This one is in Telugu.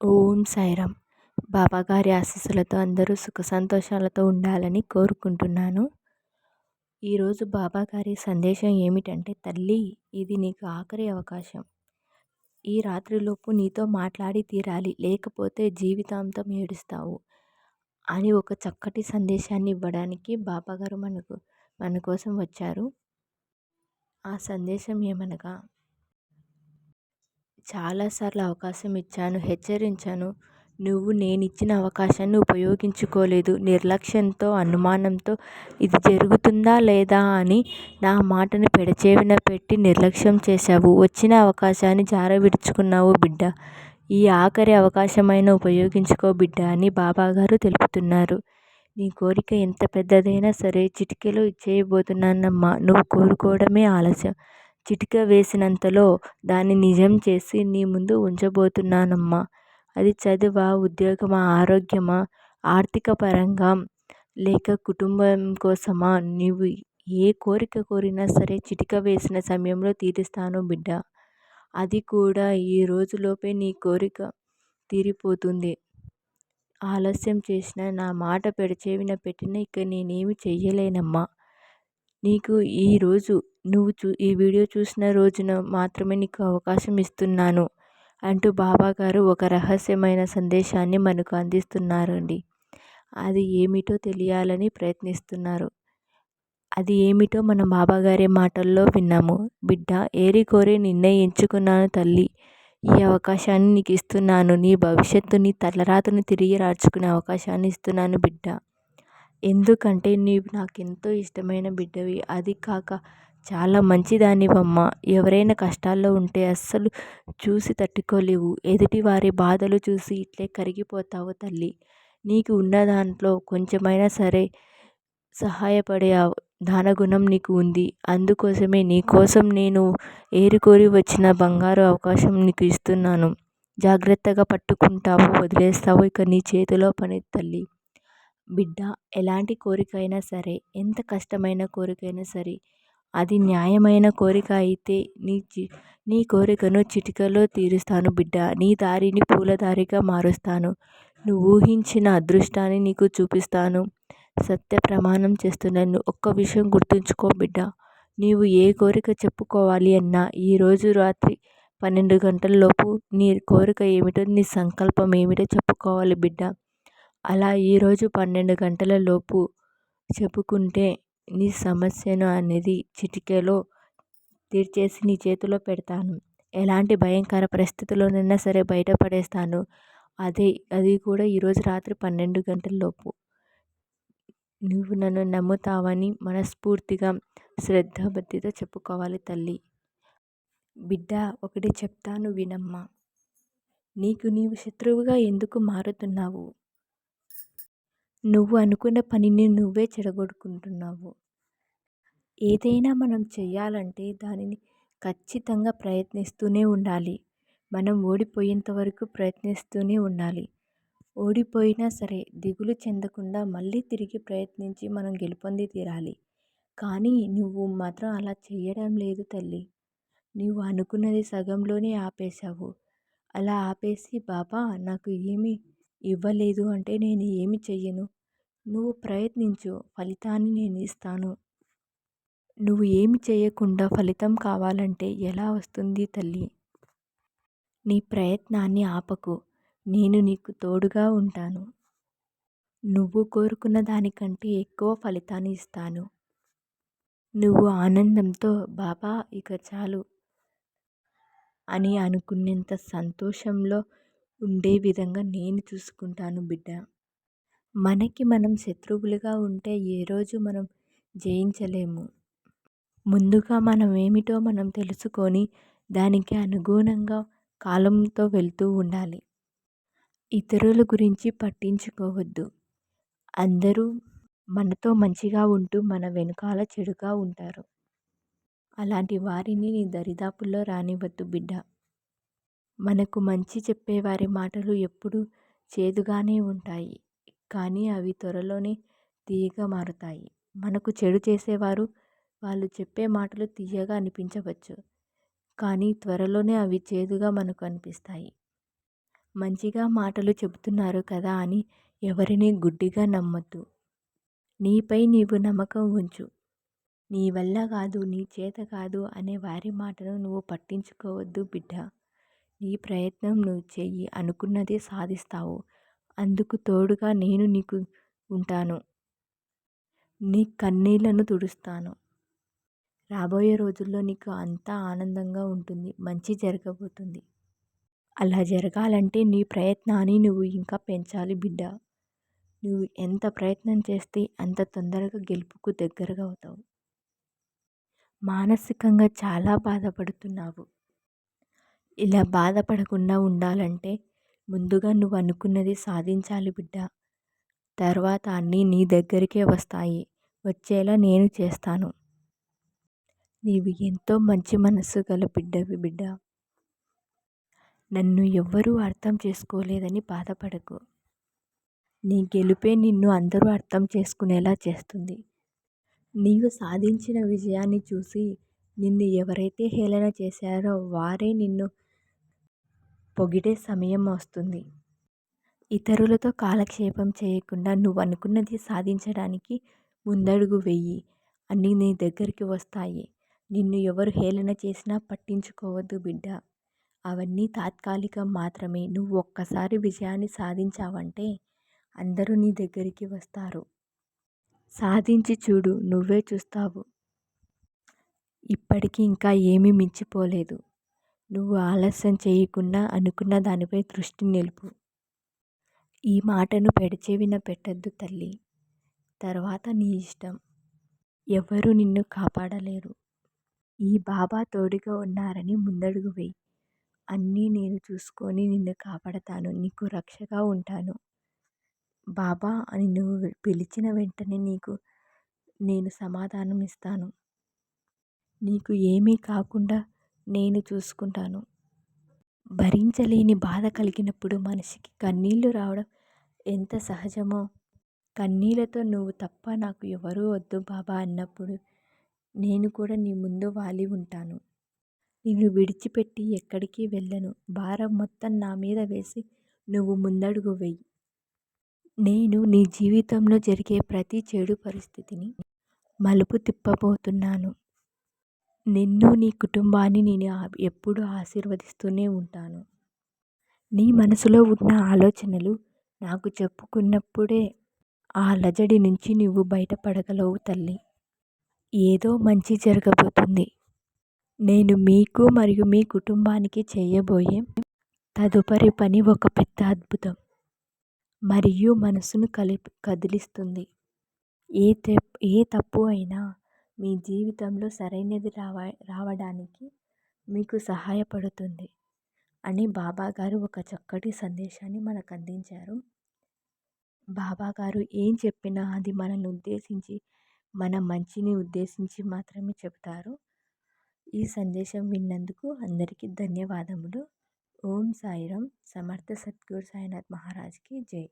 ఓం సాయిరామ్. బాబాగారి ఆశీస్సులతో అందరూ సుఖ సంతోషాలతో ఉండాలని కోరుకుంటున్నాను. ఈరోజు బాబాగారి సందేశం ఏమిటంటే, తల్లి, ఇది నీకు ఆఖరి అవకాశం. ఈ రాత్రిలోపు నీతో మాట్లాడి తీరాలి, లేకపోతే జీవితాంతం ఏడుస్తావు అని ఒక చక్కటి సందేశాన్ని ఇవ్వడానికి బాబాగారు మన కోసం వచ్చారు. ఆ సందేశం ఏమనగా, చాలాసార్లు అవకాశం ఇచ్చాను, హెచ్చరించాను. నువ్వు నేనిచ్చిన అవకాశాన్ని ఉపయోగించుకోలేదు. నిర్లక్ష్యంతో, అనుమానంతో ఇది జరుగుతుందా లేదా అని నా మాటని పెడచెవిన పెట్టి నిర్లక్ష్యం చేశావు. వచ్చిన అవకాశాన్ని జారవిడుచుకున్నావు బిడ్డ. ఈ ఆఖరి అవకాశమైనా ఉపయోగించుకో బిడ్డ అని బాబాగారు తెలుపుతున్నారు. నీ కోరిక ఎంత పెద్దదైనా సరే చిటికెలో ఇచ్చేయబోతున్నానమ్మా. నువ్వు కోరుకోవడమే ఆలస్యం. చిటిక వేసినంతలో దాన్ని నిజం చేసి నీ ముందు ఉంచబోతున్నానమ్మా. అది చదువా, ఉద్యోగమా, ఆరోగ్యమా, ఆర్థిక పరంగా, లేక కుటుంబం కోసమా, నీవు ఏ కోరిక కోరినా సరే చిటిక వేసిన సమయంలో తీరుస్తాను బిడ్డ. అది కూడా ఈ రోజులోపే నీ కోరిక తీరిపోతుంది. ఆలస్యం చేసిన, నా మాట పెడచెవిన పెట్టిన ఇక నేనేమి చెయ్యలేనమ్మా. నీకు ఈరోజు ఈ వీడియో చూసిన రోజున మాత్రమే నీకు అవకాశం ఇస్తున్నాను అంటూ బాబాగారు ఒక రహస్యమైన సందేశాన్ని మనకు అందిస్తున్నారండి. అది ఏమిటో తెలియాలని ప్రయత్నిస్తున్నారు. అది ఏమిటో మనం బాబాగారి మాటల్లో విన్నాము. బిడ్డ, ఏరి కోరి నిన్నే ఎంచుకున్నాను తల్లి. ఈ అవకాశాన్ని నీకు ఇస్తున్నాను. నీ భవిష్యత్తుని, తలరాతను తిరిగి రార్చుకునే అవకాశాన్ని ఇస్తున్నాను బిడ్డ. ఎందుకంటే నీవు నాకెంతో ఇష్టమైన బిడ్డవి. అది కాక చాలా మంచిదానివమ్మా. ఎవరైనా కష్టాల్లో ఉంటే అస్సలు చూసి తట్టుకోలేవు. ఎదుటి వారి బాధలు చూసి ఇట్లే కరిగిపోతావు తల్లి. నీకు ఉన్న దాంట్లో కొంచెమైనా సరే సహాయపడే దానగుణం నీకు ఉంది. అందుకోసమే నీకోసం నేను ఏరికోరి వచ్చిన బంగారు అవకాశం నీకు ఇస్తున్నాను. జాగ్రత్తగా పట్టుకుంటావు, వదిలేస్తావు. ఇక నీ చేతిలో పని తల్లి. బిడ్డ, ఎలాంటి కోరికైనా సరే, ఎంత కష్టమైన కోరికైనా సరే, అది న్యాయమైన కోరిక అయితే నీ కోరికను చిటికలో తీరుస్తాను బిడ్డ. నీ దారిని పూలదారిగా మారుస్తాను. నువ్వు ఊహించిన అదృష్టాన్ని నీకు చూపిస్తాను. సత్య ప్రమాణం చేస్తున్నాను. ఒక్క విషయం గుర్తుంచుకో బిడ్డ. నీవు ఏ కోరిక చెప్పుకోవాలి అన్నా ఈరోజు రాత్రి 12 గంటలలోపు నీ కోరిక ఏమిటో, నీ సంకల్పం ఏమిటో చెప్పుకోవాలి బిడ్డ. అలా ఈరోజు 12 గంటల లోపు చెప్పుకుంటే నీ సమస్యను అనేది చిటికెలో తీర్చేసి నీ చేతిలో పెడతాను. ఎలాంటి భయంకర పరిస్థితుల్లోనైనా సరే బయటపడేస్తాను. అది కూడా ఈరోజు రాత్రి 12 గంటల లోపు. నువ్వు నన్ను నమ్ముతావని మనస్ఫూర్తిగా శ్రద్ధాభక్తితో చెప్పుకోవాలి తల్లి. బిడ్డ, ఒకటి చెప్తాను వినమ్మా. నీవు శత్రువుగా ఎందుకు మారుతున్నావు? నువ్వు అనుకున్న పనిని నువ్వే చెడగొట్టుకుంటున్నావు. ఏదైనా మనం చెయ్యాలంటే దానిని ఖచ్చితంగా ప్రయత్నిస్తూనే ఉండాలి. మనం ఓడిపోయేంత వరకు ప్రయత్నిస్తూనే ఉండాలి. ఓడిపోయినా సరే దిగులు చెందకుండా మళ్ళీ తిరిగి ప్రయత్నించి మనం గెలుపొంది తీరాలి. కానీ నువ్వు మాత్రం అలా చేయడం లేదు తల్లి. నువ్వు అనుకున్నది సగంలోనే ఆపేశావు. అలా ఆపేసి బాబా నాకు ఏమీ ఇవ్వలేదు అంటే నేను ఏమి చెయ్యను. నువ్వు ప్రయత్నించు, ఫలితాన్ని నేను ఇస్తాను. నువ్వు ఏమి చేయకుండా ఫలితం కావాలంటే ఎలా వస్తుంది తల్లి? నీ ప్రయత్నాన్ని ఆపకు. నేను నీకు తోడుగా ఉంటాను. నువ్వు కోరుకున్న దానికంటే ఎక్కువ ఫలితాన్ని ఇస్తాను. నువ్వు ఆనందంతో బాబా ఇక చాలు అని అనుకునేంత సంతోషంలో ఉండే విధంగా నేను చూసుకుంటాను బిడ్డ. మనకి మనం శత్రువులుగా ఉంటే ఏ రోజు మనం జయించలేము. ముందుగా మనం ఏమిటో మనం తెలుసుకొని దానికి అనుగుణంగా కాలంతో వెళ్తూ ఉండాలి. ఇతరుల గురించి పట్టించుకోవద్దు. అందరూ మనతో మంచిగా ఉంటూ మన వెనకాల చెడుగా ఉంటారు. అలాంటి వారిని నీ దరిదాపుల్లో రానివ్వద్దు బిడ్డ. మనకు మంచి చెప్పేవారి మాటలు ఎప్పుడూ చేదుగానే ఉంటాయి, కానీ అవి త్వరలోనే తీయగా మారుతాయి. మనకు చెడు చేసేవారు, వాళ్ళు చెప్పే మాటలు తీయగా అనిపించవచ్చు, కానీ త్వరలోనే అవి చేదుగా మనకు అనిపిస్తాయి. మంచిగా మాటలు చెబుతున్నారు కదా అని ఎవరిని గుడ్డిగా నమ్మొద్దు. నీపై నీవు నమ్మకం ఉంచు. నీ వల్ల కాదు, నీ చేత కాదు అనే వారి మాటను నువ్వు పట్టించుకోవద్దు బిడ్డ. నీ ప్రయత్నం నువ్వు చెయ్యి, అనుకున్నది సాధిస్తావు. అందుకు తోడుగా నేను నీకు ఉంటాను. నీ కన్నీళ్లను తుడుస్తాను. రాబోయే రోజుల్లో నీకు అంతా ఆనందంగా ఉంటుంది. మంచి జరగబోతుంది. అలా జరగాలంటే నీ ప్రయత్నాన్ని నువ్వు ఇంకా పెంచాలి బిడ్డ. నువ్వు ఎంత ప్రయత్నం చేస్తే అంత తొందరగా గెలుపుకు దగ్గరగా అవుతావు. మానసికంగా చాలా బాధపడుతున్నావు. ఇలా బాధపడకుండా ఉండాలంటే ముందుగా నువ్వు అనుకున్నది సాధించాలి బిడ్డ. తర్వాత అన్నీ నీ దగ్గరికే వస్తాయి. వచ్చేలా నేను చేస్తాను. నీవు ఎంతో మంచి మనస్సు గల బిడ్డవి బిడ్డ. నన్ను ఎవ్వరూ అర్థం చేసుకోలేదని బాధపడకు. నీ గెలుపే నిన్ను అందరూ అర్థం చేసుకునేలా చేస్తుంది. నీవు సాధించిన విజయాన్ని చూసి నిన్ను ఎవరైతే హేళన చేశారో వారే నిన్ను పొగిడే సమయం వస్తుంది. ఇతరులతో కాలక్షేపం చేయకుండా నువ్వు అనుకున్నది సాధించడానికి ముందడుగు వెయ్యి. అన్నీ నీ దగ్గరికి వస్తాయి. నిన్ను ఎవరు హేళన చేసినా పట్టించుకోవద్దు బిడ్డ. అవన్నీ తాత్కాలికం మాత్రమే. నువ్వు ఒక్కసారి విజయాన్ని సాధించావంటే అందరూ నీ దగ్గరికి వస్తారు. సాధించి చూడు, నువ్వే చూస్తావు. ఇప్పటికీ ఇంకా ఏమీ మించిపోలేదు. నువ్వు ఆలస్యం చేయకుండా అనుకున్న దానిపై దృష్టి నిలుపు. ఈ మాటను పెడచెవిన పెట్టద్దు తల్లి. తర్వాత నీ ఇష్టం. ఎవరు నిన్ను కాపాడలేరు. ఈ బాబా తోడుగా ఉన్నారని ముందడుగు వేయి. అన్నీ నేను చూసుకొని నిన్ను కాపాడతాను. నీకు రక్షగా ఉంటాను. బాబా అని నువ్వు పిలిచిన వెంటనే నేను సమాధానం ఇస్తాను. నీకు ఏమీ కాకుండా నేను చూసుకుంటాను. భరించలేని బాధ కలిగినప్పుడు మనిషికి కన్నీళ్లు రావడం ఎంత సహజమో, కన్నీళ్లతో నువ్వు తప్ప నాకు ఎవరూ వద్దు బాబా అన్నప్పుడు నేను కూడా నీ ముందు వాలి ఉంటాను. నిన్ను విడిచిపెట్టి ఎక్కడికి వెళ్ళను. భారం మొత్తం నా మీద వేసి నువ్వు ముందడుగు వెయ్యి. నేను నీ జీవితంలో జరిగే ప్రతి చెడు పరిస్థితిని మలుపు తిప్పబోతున్నాను. నిన్ను, నీ కుటుంబాన్ని నేను ఎప్పుడూ ఆశీర్వదిస్తూనే ఉంటాను. నీ మనసులో ఉన్న ఆలోచనలు నాకు చెప్పుకున్నప్పుడే ఆ అలజడి నుంచి నువ్వు బయటపడగలవు తల్లి. ఏదో మంచి జరగబోతుంది. నేను మీకు మరియు మీ కుటుంబానికి చేయబోయే తదుపరి పని ఒక పెద్ద అద్భుతం మరియు మనసును కదిలిస్తుంది. ఏ తప్పు అయినా మీ జీవితంలో సరైనది రావడానికి మీకు సహాయపడుతుంది అని బాబాగారు ఒక చక్కటి సందేశాన్ని మనకు అందించారు. బాబాగారు ఏం చెప్పినా అది మనల్ని ఉద్దేశించి, మన మంచిని ఉద్దేశించి మాత్రమే చెబుతారు. ఈ సందేశం విన్నందుకు అందరికీ ధన్యవాదములు. ఓం సాయిరాం. సమర్థ సద్గురు సాయినాథ్ మహారాజ్కి జై.